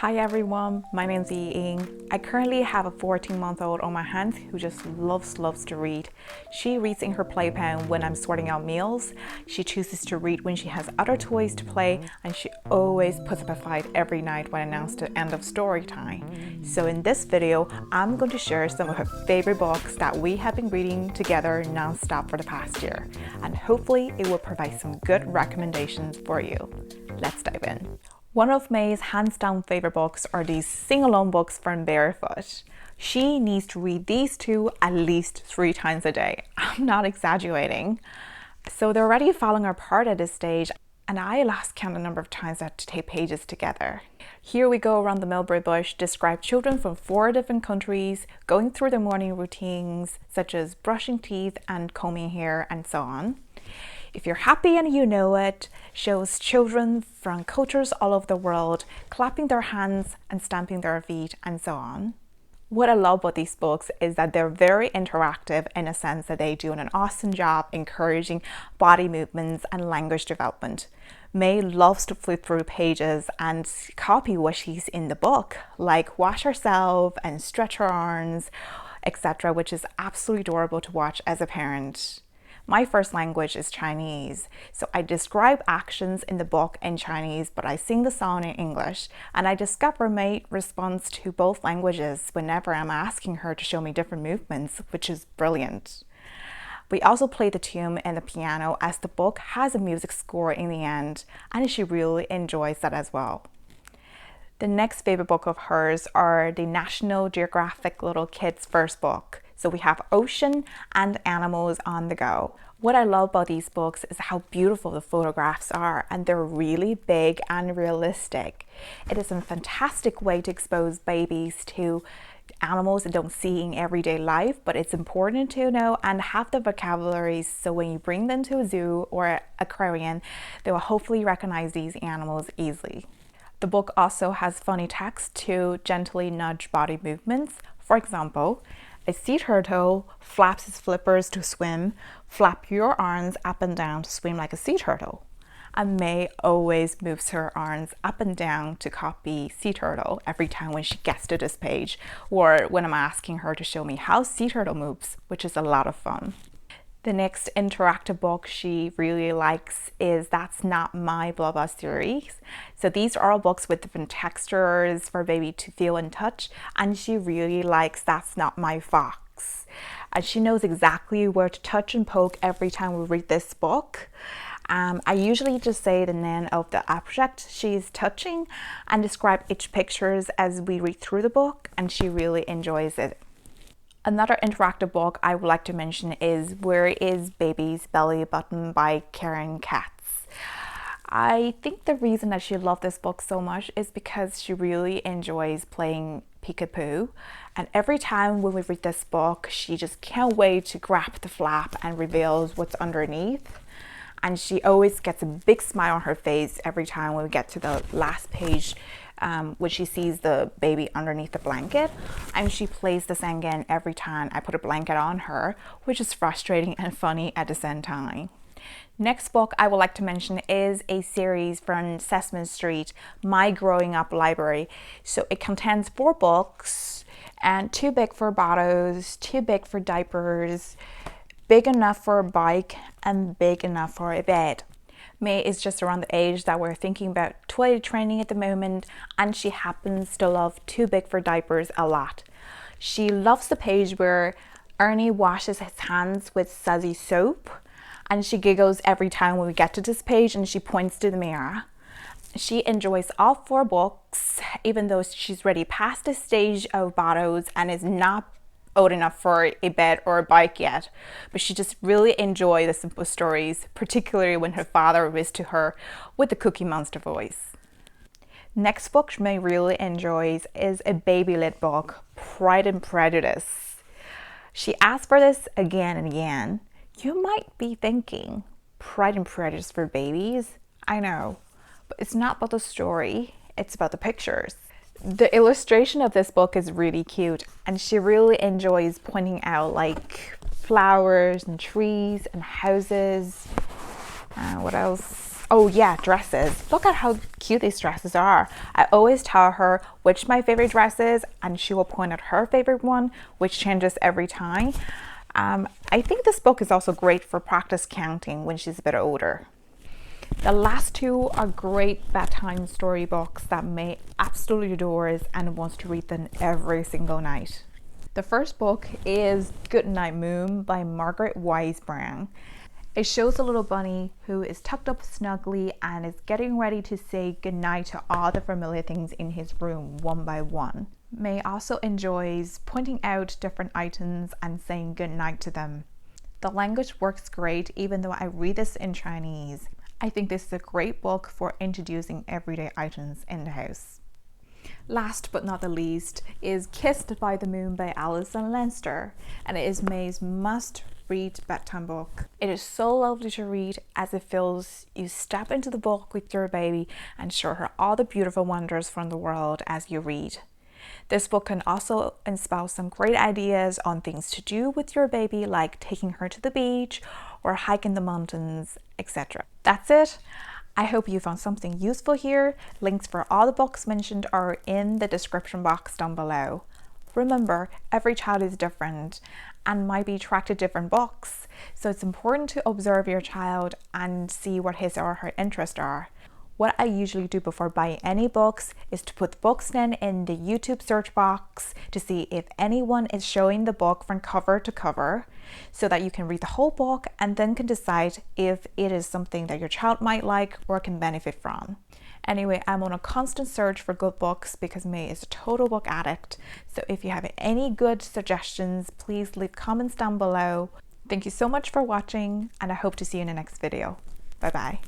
Hi everyone, my name's Yiying. I currently have a 14-month-old on my hands who just loves to read. She reads in her playpen when I'm sorting out meals. She chooses to read when she has other toys to play, and she always puts up a fight every night when announced the end of story time. So in this video, I'm going to share some of her favorite books that we have been reading together non-stop for the past year, and hopefully it will provide some good recommendations for you. Let's dive in. One of May's hands down favorite books are these sing-along books from Barefoot. She needs to read these two at least 3 times a day. I'm not exaggerating. So they're already falling apart at this stage, and I lost count the number of times I had to tape pages together. Here we go around the mulberry bush, describe children from 4 different countries, going through their morning routines, such as brushing teeth and combing hair and so on. If You're Happy and You Know It shows children from cultures all over the world clapping their hands and stamping their feet and so on. What I love about these books is that they're very interactive in a sense that they do an awesome job encouraging body movements and language development. May loves to flip through pages and copy what she's in the book, like wash herself and stretch her arms, etc., which is absolutely adorable to watch as a parent. My first language is Chinese, so I describe actions in the book in Chinese, but I sing the song in English, and I discover May responds to both languages whenever I'm asking her to show me different movements, which is brilliant. We also play the tune and the piano as the book has a music score in the end, and she really enjoys that as well. The next favorite book of hers are the National Geographic Little Kids First book. So we have Ocean and Animals on the Go. What I love about these books is how beautiful the photographs are, and they're really big and realistic. It is a fantastic way to expose babies to animals they don't see in everyday life, but it's important to know and have the vocabulary so when you bring them to a zoo or aquarium, they will hopefully recognize these animals easily. The book also has funny text to gently nudge body movements. For example, a sea turtle flaps its flippers to swim. Flap your arms up and down to swim like a sea turtle. And May always moves her arms up and down to copy sea turtle every time when she gets to this page, or when I'm asking her to show me how sea turtle moves, which is a lot of fun. The next interactive book she really likes is That's Not My Blah Blah series. So these are all books with different textures for baby to feel and touch, and she really likes That's Not My Fox. And she knows exactly where to touch and poke every time we read this book. I usually just say the name of the object she's touching and describe each pictures as we read through the book, and she really enjoys it. Another interactive book I would like to mention is Where is Baby's Belly Button by Karen Katz. I think the reason that she loved this book so much is because she really enjoys playing peekaboo, and every time when we read this book she just can't wait to grab the flap and reveals what's underneath, and she always gets a big smile on her face every time when we get to the last page when she sees the baby underneath the blanket, and she plays the same again every time I put a blanket on her, which is frustrating and funny at the same time. Next book I would like to mention is a series from Sesame Street, My Growing Up Library. So it contains 4 books, and 2 big for bottles, 2 big for diapers, big enough for a bike, and big enough for a bed. May is just around the age that we're thinking about toilet training at the moment, and she happens to love 2 big for diapers a lot. She loves the page where Ernie washes his hands with sudsy soap, and she giggles every time when we get to this page and she points to the mirror. She enjoys all 4 books, even though she's already past the stage of bottles and is not old enough for a bed or a bike yet, but she just really enjoys the simple stories, particularly when her father whispers to her with the Cookie Monster voice. Next book May really enjoys is a baby-lit book, Pride and Prejudice. She asked for this again and again. You might be thinking, Pride and Prejudice for babies? I know, but it's not about the story, it's about the pictures. The illustration of this book is really cute, and she really enjoys pointing out like flowers and trees and houses. What else? Oh yeah, dresses. Look at how cute these dresses are. I always tell her which my favorite dress is, and she will point at her favorite one, which changes every time. I think this book is also great for practice counting when she's a bit older. The last two are great bedtime storybooks that May absolutely adores and wants to read them every single night. The first book is Goodnight Moon by Margaret Wise Brown. It shows a little bunny who is tucked up snugly and is getting ready to say goodnight to all the familiar things in his room one by one. May also enjoys pointing out different items and saying goodnight to them. The language works great even though I read this in Chinese. I think this is a great book for introducing everyday items in the house. Last but not the least is Kissed by the Moon by Alison Leinster, and it is May's must-read bedtime book. It is so lovely to read as it feels you step into the book with your baby and show her all the beautiful wonders from the world as you read. This book can also espouse some great ideas on things to do with your baby, like taking her to the beach or hiking the mountains, etc. That's it. I hope you found something useful here. Links for all the books mentioned are in the description box down below. Remember, every child is different and might be attracted to different books, so it's important to observe your child and see what his or her interests are. What I usually do before buying any books is to put the books in the YouTube search box to see if anyone is showing the book from cover to cover, so that you can read the whole book and then can decide if it is something that your child might like or can benefit from. Anyway, I'm on a constant search for good books because May is a total book addict. So if you have any good suggestions, please leave comments down below. Thank you so much for watching, and I hope to see you in the next video. Bye bye.